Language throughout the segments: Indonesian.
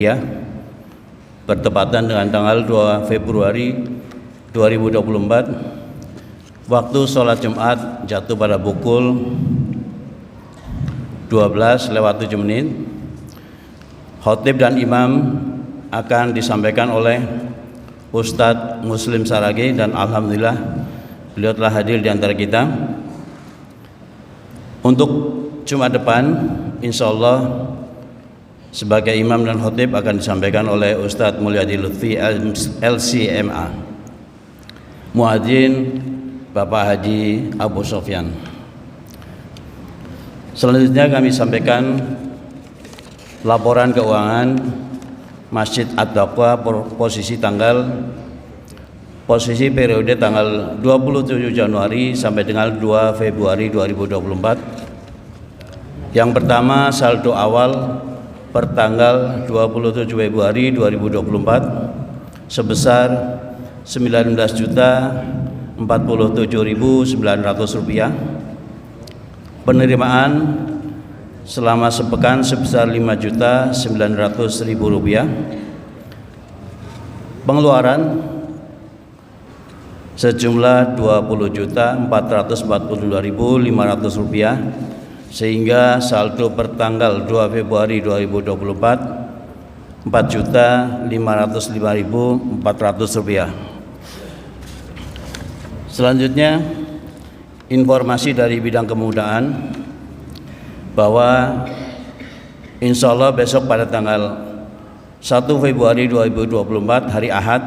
ya, bertepatan dengan tanggal 2 Februari 2024. Waktu sholat Jumat jatuh pada pukul 12:07. Khotib dan imam akan disampaikan oleh Ustadz Muslim Saragi, dan alhamdulillah beliau telah hadir di antara kita. Untuk Jumat depan insya Allah sebagai imam dan khotib akan disampaikan oleh Ustadz Mulyadi Lutfi LCMA, Muadzin Bapak Haji Abu Sofyan. Selanjutnya kami sampaikan laporan keuangan Masjid At-Taqwa posisi periode tanggal 27 Januari sampai dengan 2 Februari 2024. Yang pertama, saldo awal per tanggal 27 Februari 2024 sebesar Rp19.047.900. Penerimaan selama sepekan sebesar Rp5.900.000. Pengeluaran sejumlah Rp20.442.500, sehingga saldo per tanggal 2 Februari 2024 Rp4.505.400. Selanjutnya, informasi dari bidang kemudaan bahwa insya Allah besok pada tanggal 1 Februari 2024 hari Ahad,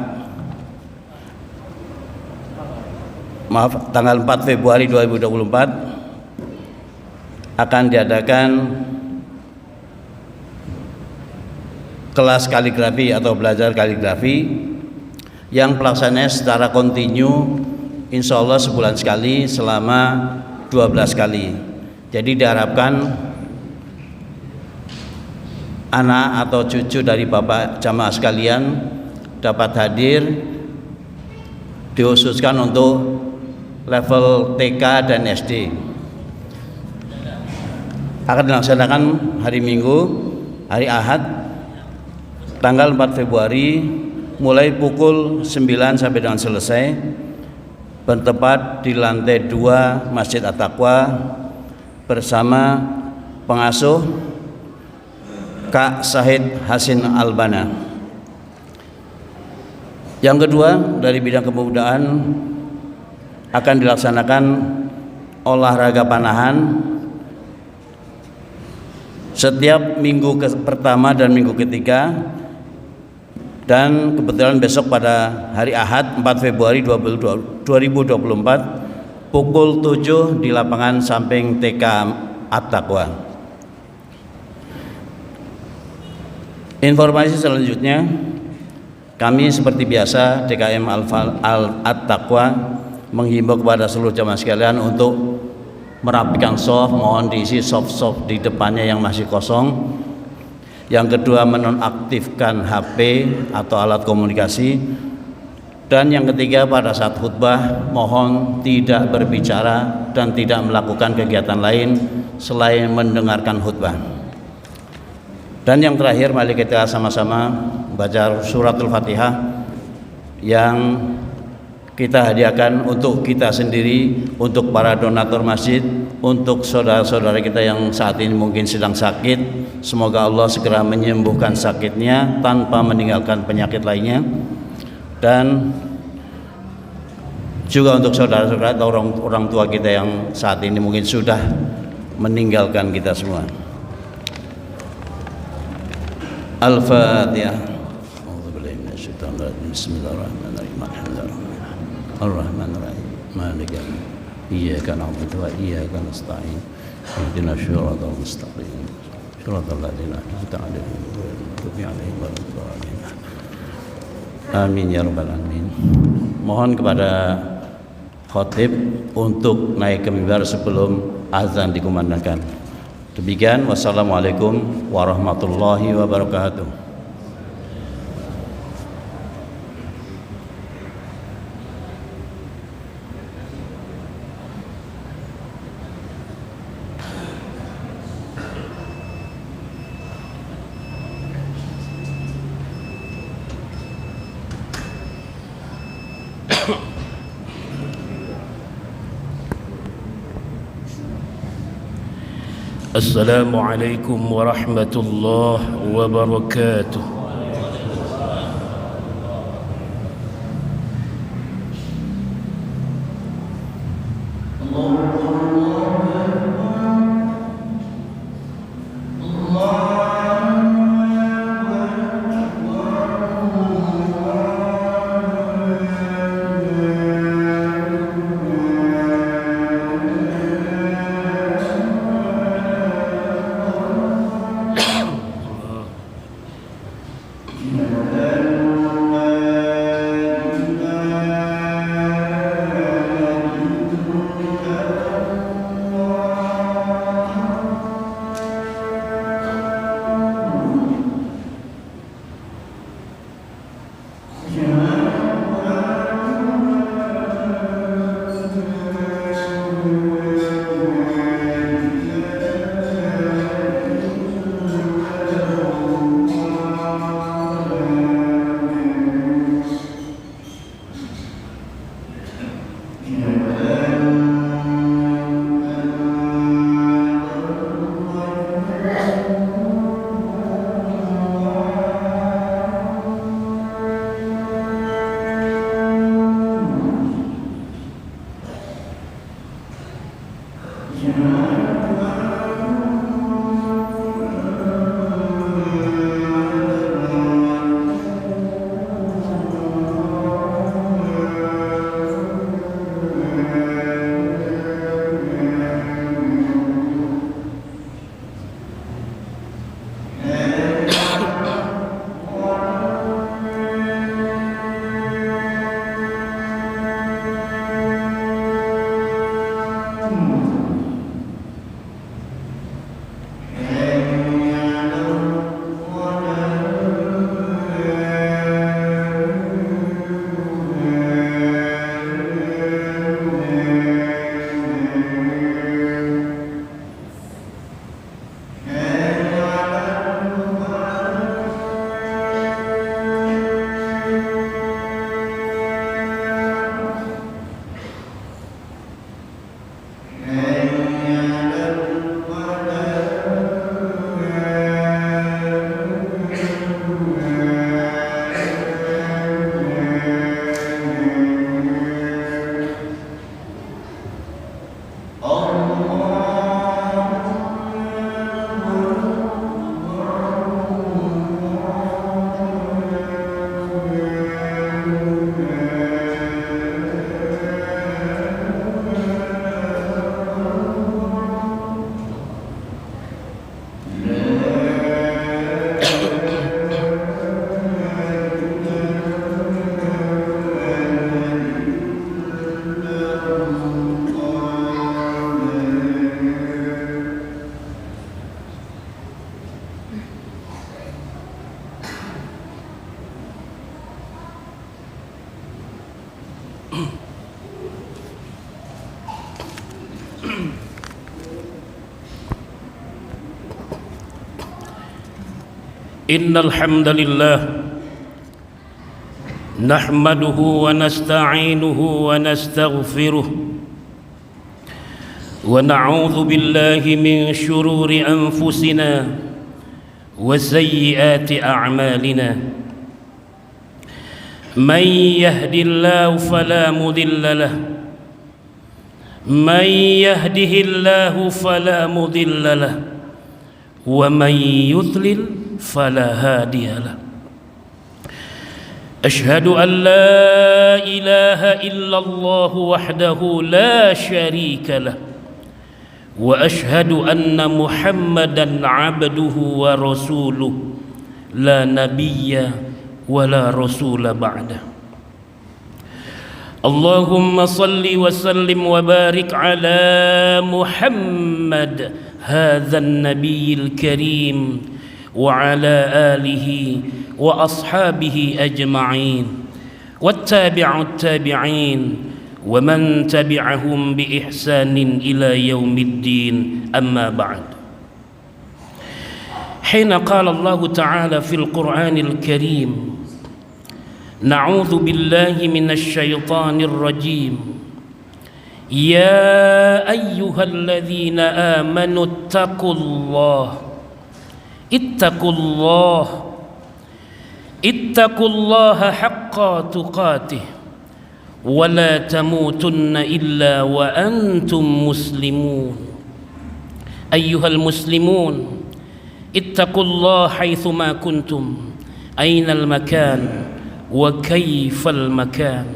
tanggal 4 Februari 2024 akan diadakan kelas kaligrafi atau belajar kaligrafi yang pelaksananya secara kontinu insya Allah sebulan sekali selama 12 kali. Jadi diharapkan anak atau cucu dari bapak jamaah sekalian dapat hadir, dikhususkan untuk level TK dan SD. Akan dilaksanakan hari Minggu, hari Ahad, tanggal 4 Februari mulai pukul 9 sampai dengan selesai, bertempat di lantai 2 Masjid At-Taqwa bersama pengasuh Kak Syahid Hasin Albana. Yang kedua, dari bidang kepemudaan akan dilaksanakan olahraga panahan setiap minggu pertama dan minggu ketiga, dan kebetulan besok pada hari Ahad 4 Februari 2024 pukul 7 di lapangan samping TK At-Taqwa. Informasi selanjutnya, kami seperti biasa DKM At-Taqwa menghimbau kepada seluruh jamaah sekalian untuk merapikan soft, mohon diisi soft di depannya yang masih kosong. Yang kedua, menonaktifkan HP atau alat komunikasi. Dan yang ketiga, pada saat khutbah mohon tidak berbicara dan tidak melakukan kegiatan lain selain mendengarkan khutbah. Dan yang terakhir, mari kita sama-sama baca suratul Fatihah yang kita hadiahkan untuk kita sendiri, untuk para donatur masjid, untuk saudara-saudara kita yang saat ini mungkin sedang sakit. Semoga Allah segera menyembuhkan sakitnya tanpa meninggalkan penyakit lainnya. Dan juga untuk saudara-saudara atau orang tua kita yang saat ini mungkin sudah meninggalkan kita semua. Al-Fatihah. Bismillahirrahmanirrahim. Ar-Rahmanir-Rahim. Maliki iyyaka na'budu wa iyyaka nasta'in. Ihdinas siratal mustaqim. Siratal ladzina an'amta 'alaihim ghairil maghdubi 'alaihim waladdallin. Amin ya rabbal alamin. Mohon kepada khotib untuk naik ke mimbar sebelum azan dikumandangkan. Demikian, wassalamualaikum warahmatullahi wabarakatuh. السلام عليكم ورحمة الله وبركاته. إن الحمد لله نحمده ونستعينه ونستغفره ونعوذ بالله من شرور أنفسنا وسيئات أعمالنا من يهد الله فلا مضل له من يهده الله فلا مضل له ومن يضلل فلا هادي له أشهد أن لا إله إلا الله وحده لا شريك له وأشهد أن محمدًا عبده ورسوله لا نبي ولا رسول بعده اللهم صل وسلم وبارك على محمد هذا النبي الكريم وعلى آله وأصحابه أجمعين والتابع التابعين ومن تبعهم بإحسان إلى يوم الدين أما بعد حين قال الله تعالى في القرآن الكريم نعوذ بالله من الشيطان الرجيم يا أيها الذين آمنوا اتقوا الله اتقوا الله حق تقاته ولا تموتن إلا وأنتم مسلمون أيها المسلمون اتقوا الله حيثما كنتم أين المكان وكيف المكان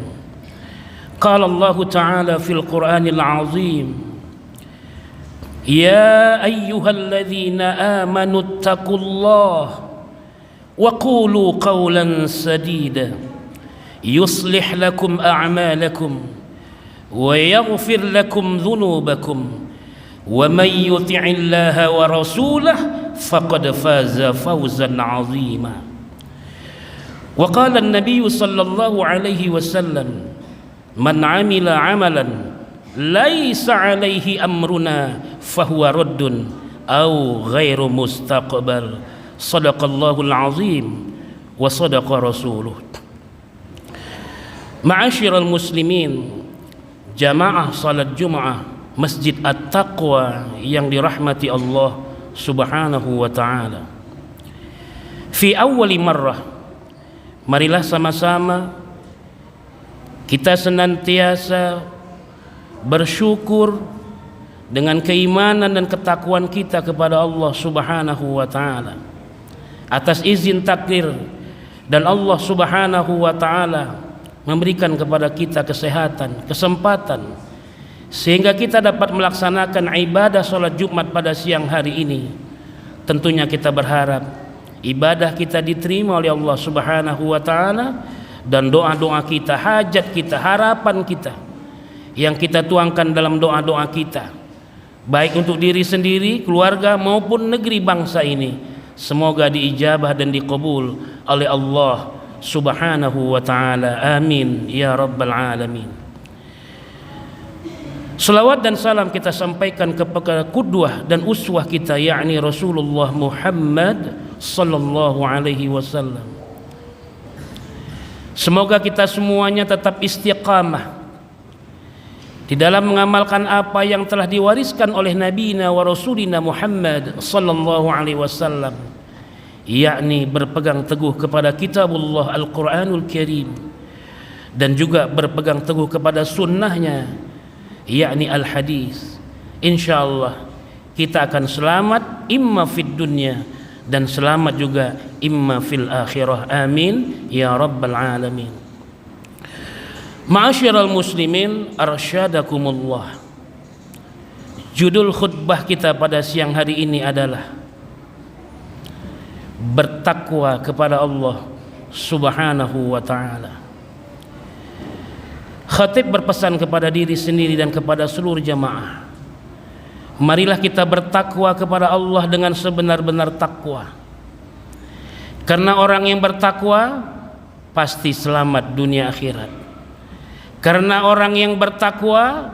قال الله تعالى في القرآن العظيم يا أيها الذين آمنوا اتقوا الله وقولوا قولا سديدا يصلح لكم أعمالكم ويغفر لكم ذنوبكم ومن يطع الله ورسوله فقد فاز فوزا عظيما وقال النبي صلى الله عليه وسلم من عمل عملا ليس عليه أمرنا فهو رد أو غير مستقبل صدق الله العظيم وصدق رسوله. Ma'asyiral muslimin, jamaah salat Jumat Masjid At-Taqwa yang dirahmati Allah Subhanahu wa taala. Fi awwali marrah, marilah sama-sama kita senantiasa bersyukur dengan keimanan dan ketakwaan kita kepada Allah Subhanahu wa taala atas izin takdir dan Allah Subhanahu wa taala memberikan kepada kita kesehatan, kesempatan sehingga kita dapat melaksanakan ibadah salat Jumat pada siang hari ini. Tentunya kita berharap ibadah kita diterima oleh Allah Subhanahu wa taala dan doa-doa kita, hajat kita, harapan kita yang kita tuangkan dalam doa-doa kita, baik untuk diri sendiri, keluarga maupun negeri bangsa ini, semoga diijabah dan dikabul oleh Allah Subhanahu wa ta'ala. Amin ya rabbal alamin. Salawat dan salam kita sampaikan kepada qudwah dan uswah kita, yakni Rasulullah Muhammad sallallahu alaihi wasallam. Semoga kita semuanya tetap istiqamah di dalam mengamalkan apa yang telah diwariskan oleh Nabi wa Rasulina Muhammad sallallahu alaihi wasallam, yakni berpegang teguh kepada kitabullah Al-Quranul Karim dan juga berpegang teguh kepada sunnahnya, yakni Al-Hadis. InsyaAllah kita akan selamat imma fid dunya dan selamat juga imma fil akhirah. Amin ya rabbal alamin. Ma'asyiral muslimin, arsyadakumullah. Judul khutbah kita pada siang hari ini adalah bertakwa kepada Allah Subhanahu wa ta'ala. Khatib berpesan kepada diri sendiri dan kepada seluruh jamaah, marilah kita bertakwa kepada Allah dengan sebenar-benar takwa, karena orang yang bertakwa pasti selamat dunia akhirat. Karena orang yang bertakwa,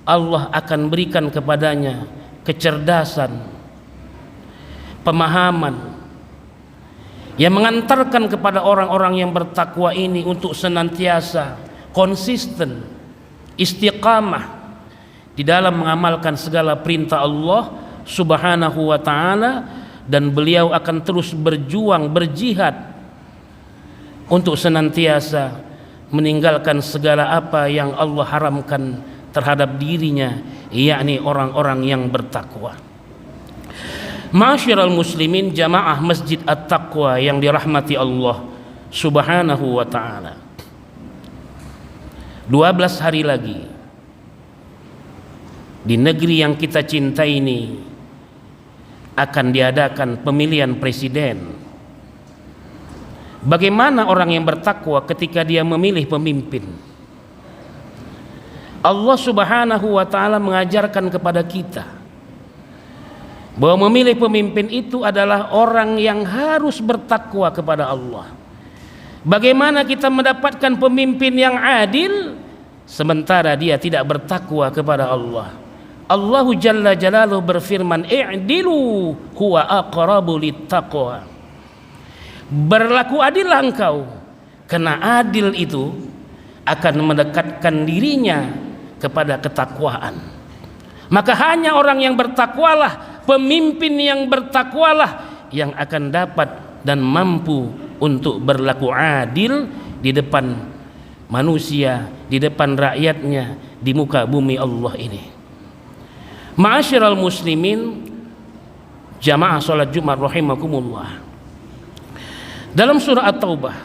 Allah akan berikan kepadanya kecerdasan, pemahaman yang mengantarkan kepada orang-orang yang bertakwa ini untuk senantiasa konsisten, istiqamah di dalam mengamalkan segala perintah Allah Subhanahu wa ta'ala, dan beliau akan terus berjuang, berjihad untuk senantiasa meninggalkan segala apa yang Allah haramkan terhadap dirinya, yakni orang-orang yang bertakwa. Ma'asyiral muslimin, jamaah Masjid At-Taqwa yang dirahmati Allah Subhanahu wa ta'ala, 12 hari lagi di negeri yang kita cintai ini akan diadakan pemilihan presiden. Bagaimana orang yang bertakwa ketika dia memilih pemimpin? Allah Subhanahu wa ta'ala mengajarkan kepada kita bahwa memilih pemimpin itu adalah orang yang harus bertakwa kepada Allah. Bagaimana kita mendapatkan pemimpin yang adil sementara dia tidak bertakwa kepada Allah? Allah Jalla Jalaluhu berfirman, i'dilu huwa aqrabu littaqwa. Berlaku adillah engkau, karena adil itu akan mendekatkan dirinya kepada ketakwaan. Maka hanya orang yang bertakwalah, pemimpin yang bertakwalah yang akan dapat dan mampu untuk berlaku adil di depan manusia, di depan rakyatnya, di muka bumi Allah ini. Ma'asyiral muslimin, jamaah salat Jumat rahimakumullah. Dalam surah At-Taubah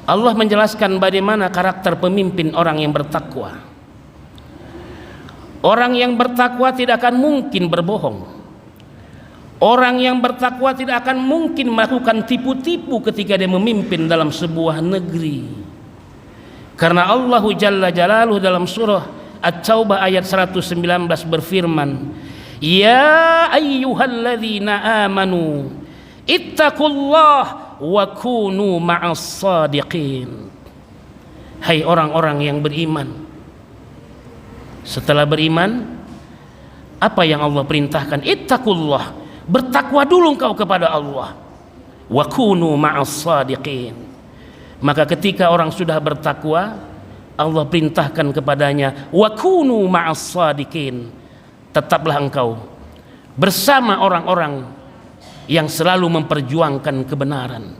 Allah menjelaskan bagaimana karakter pemimpin orang yang bertakwa. Orang yang bertakwa tidak akan mungkin berbohong. Orang yang bertakwa tidak akan mungkin melakukan tipu-tipu ketika dia memimpin dalam sebuah negeri. Karena Allah Jalla Jalaluhu dalam surah At-Taubah ayat 119 berfirman, "Ya ayyuhalladzina amanu ittaqullah wa kunu ma'as sadiqin." Hai orang-orang yang beriman. Setelah beriman, apa yang Allah perintahkan? Ittaqullah, bertakwa dulu engkau kepada Allah. Wa kunu ma'as sadiqin. Maka ketika orang sudah bertakwa, Allah perintahkan kepadanya, wa kunu ma'as sadiqin, tetaplah engkau bersama orang-orang yang selalu memperjuangkan kebenaran.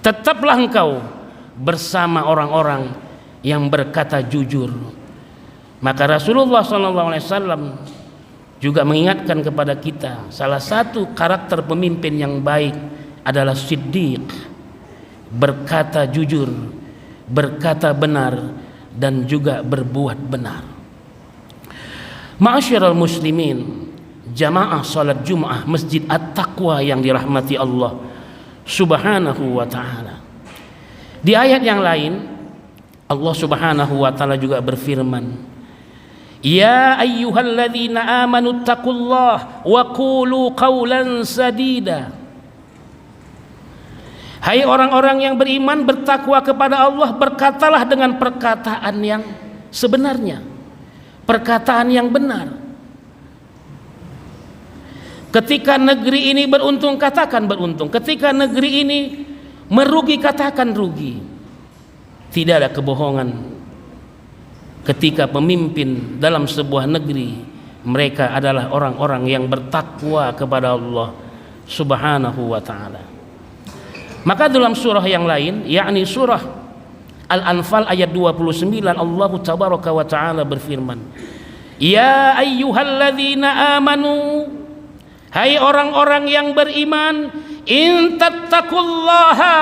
Tetaplah engkau bersama orang-orang yang berkata jujur. Maka Rasulullah SAW juga mengingatkan kepada kita, salah satu karakter pemimpin yang baik adalah siddiq, berkata jujur, berkata benar, dan juga berbuat benar. Ma'asyiral muslimin, jamaah salat Jumat Masjid At-Taqwa yang dirahmati Allah Subhanahu wa taala. Di ayat yang lain Allah Subhanahu wa taala juga berfirman, "Ya ayyuhalladzina amanu taqullaha wa qulu qawlan sadida." Hai orang-orang yang beriman, bertakwa kepada Allah, berkatalah dengan perkataan yang sebenarnya, perkataan yang benar. Ketika negeri ini beruntung, katakan beruntung. Ketika negeri ini merugi, katakan rugi. Tidak ada kebohongan. Ketika pemimpin dalam sebuah negeri, mereka adalah orang-orang yang bertakwa kepada Allah Subhanahu wa taala. Maka dalam surah yang lain, yakni surah Al-Anfal ayat 29, Allah tabaraka wa taala berfirman, "Ya ayyuhalladzina amanu," hai orang-orang yang beriman, "in tattaqullaha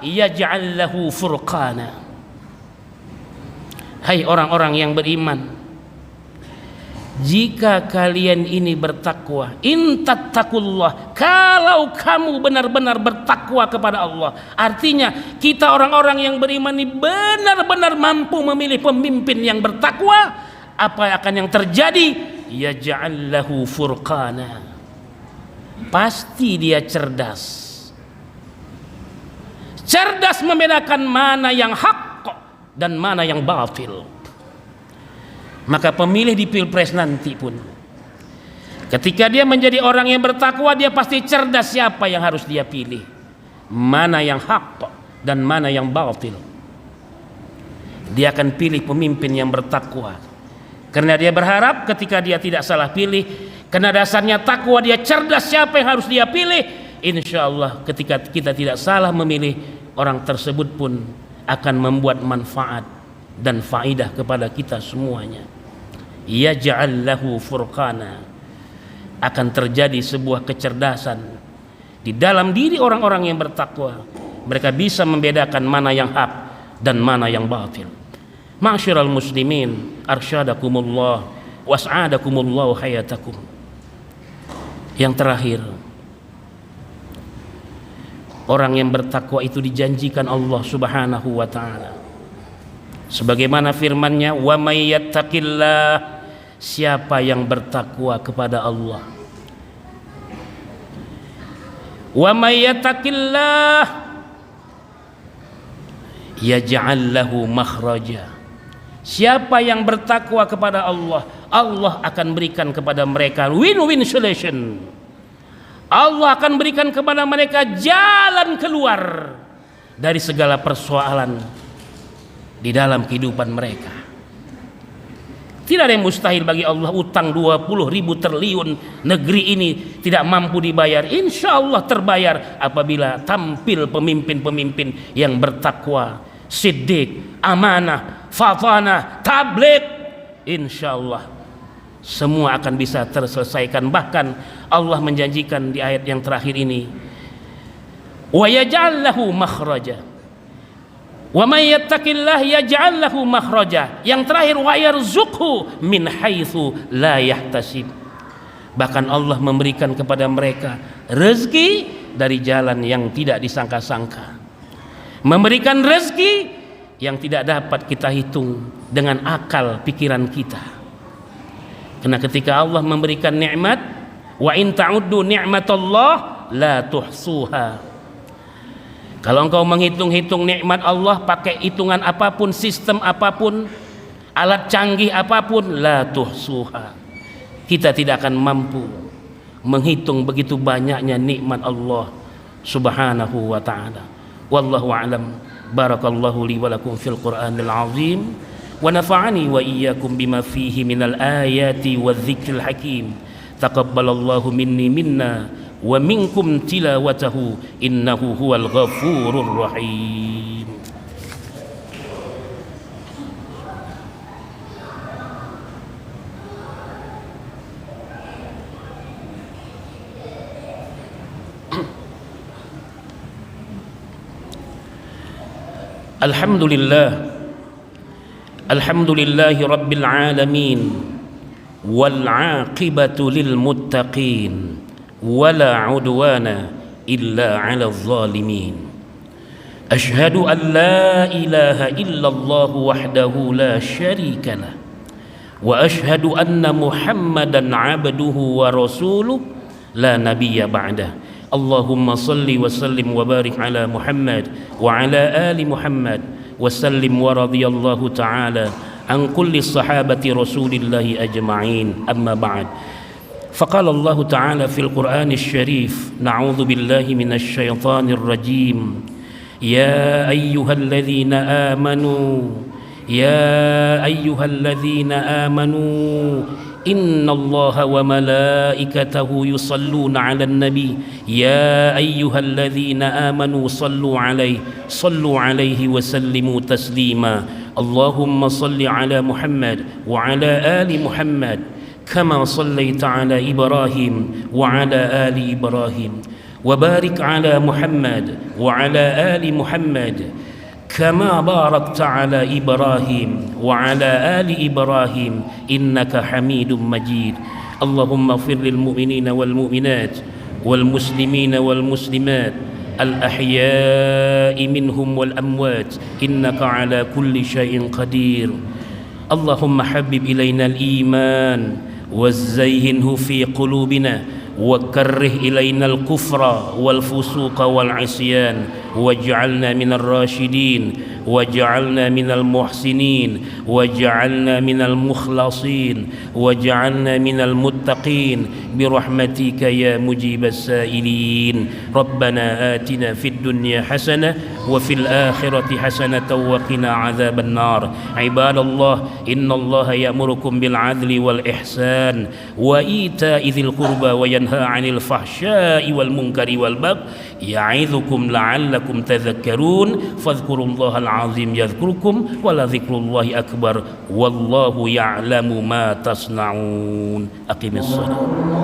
yaj'al lahu furqana." Hai orang-orang yang beriman, jika kalian ini bertakwa, in tattaqullah, kalau kamu benar-benar bertakwa kepada Allah, artinya kita orang-orang yang beriman ini benar-benar mampu memilih pemimpin yang bertakwa, apa akan yang terjadi? Yaj'al lahu furqana, pasti dia cerdas. Cerdas membedakan mana yang hak dan mana yang batil. Maka pemilih di pilpres nanti pun, ketika dia menjadi orang yang bertakwa, dia pasti cerdas siapa yang harus dia pilih, mana yang hak dan mana yang batil. Dia akan pilih pemimpin yang bertakwa, karena dia berharap ketika dia tidak salah pilih, karena dasarnya takwa, dia cerdas siapa yang harus dia pilih. Insya Allah ketika kita tidak salah memilih, orang tersebut pun akan membuat manfaat dan faidah kepada kita semuanya. Yaj'al lahu furqana, akan terjadi sebuah kecerdasan di dalam diri orang-orang yang bertakwa. Mereka bisa membedakan mana yang hak dan mana yang batil. Ma'asyiral muslimin, arsyadakumullah was'adakumullah hayatakum. Yang terakhir, orang yang bertakwa itu dijanjikan Allah Subhanahu wa taala, sebagaimana firman-Nya, "Wa may yattaqillah," siapa yang bertakwa kepada Allah. "Wa may yattaqillah yaj'al lahu makhraja," siapa yang bertakwa kepada Allah, Allah akan berikan kepada mereka win-win solution. Allah akan berikan kepada mereka jalan keluar dari segala persoalan di dalam kehidupan mereka. Tidak ada yang mustahil bagi Allah. Utang 20.000 triliun negeri ini tidak mampu dibayar, insya Allah terbayar apabila tampil pemimpin-pemimpin yang bertakwa, siddiq, amanah, fatanah, tabligh. Insya Allah semua akan bisa terselesaikan. Bahkan Allah menjanjikan di ayat yang terakhir ini, wa yaj'al lahu makhraja, wa may yattaqillah yaj'al lahu makhraja. Yang terakhir, wa yarzuqhu min haitsu la yahtasib. Bahkan Allah memberikan kepada mereka rezeki dari jalan yang tidak disangka-sangka, memberikan rezeki yang tidak dapat kita hitung dengan akal pikiran kita. Karena ketika Allah memberikan nikmat, wa in ta'uddu ni'matallah la tuhsuha. Kalau engkau menghitung-hitung nikmat Allah pakai hitungan apapun, sistem apapun, alat canggih apapun, la tuhsuha, kita tidak akan mampu menghitung begitu banyaknya nikmat Allah subhanahu wa ta'ala. Wallahu a'lam. Barakallahu li wa lakum fil Qur'anil azim, wa nafa'ani wa iyyakum bima fihi minal ayati wadh-dhikril hakim. Taqabbalallahu minni minna wa minkum tilawatahu innahu huwal ghafurur rahim. Alhamdulillahi rabbil alamin, wal 'aqibatu lil muttaqin, wala 'udwana illa 'alal zalimin. Asyhadu an la ilaha illallah wahdahu la syarika lah, wa asyhadu anna Muhammadan 'abduhu wa rasuluh la nabiyya ba'dah. Allahumma salli wa sallim wa barik ala Muhammad wa ala ali Muhammad wa sallim wa radiyallahu ta'ala an kulli sahabati rasulillahi ajma'in. Amma ba'd. فقال الله تعالى في القرآن الشريف: نعوذ بالله من الشيطان الرجيم. يا أيها الذين آمنوا إن الله وملائكته يصلون على النبي يا أيها الذين آمنوا صلوا عليه وسلموا تسليما. اللهم صل على محمد وعلى آل محمد كما صليت على إبراهيم وعلى آل إبراهيم، وبارك على محمد وعلى آل محمد كما باركت على إبراهيم وعلى آل إبراهيم إنك حميد مجيد. اللهم اغفر للمؤمنين والمؤمنات والمسلمين والمسلمات الأحياء منهم والأموات إنك على كل شيء قدير. اللهم حبب إلينا الإيمان وزينه في قلوبنا وكره إلينا الكفر والفسوق والعصيان واجعلنا من الراشدين واجعلنا من المحسنين واجعلنا من المخلصين واجعلنا من المتقين برحمتك يا مجيب السائلين. ربنا آتنا في الدنيا حسنة وفي الآخرة حسنة وقنا عذاب النار. عباد الله، إن الله يأمركم بالعدل والإحسان وإيتاء ذي القربى وينهى عن الفحشاء والمنكر والبغي يعظكم لعلكم تذكرون. فاذكروا الله العظيم يذكركم ولذكر الله أكبر والله يعلم ما تصنعون. أقم الصلاة.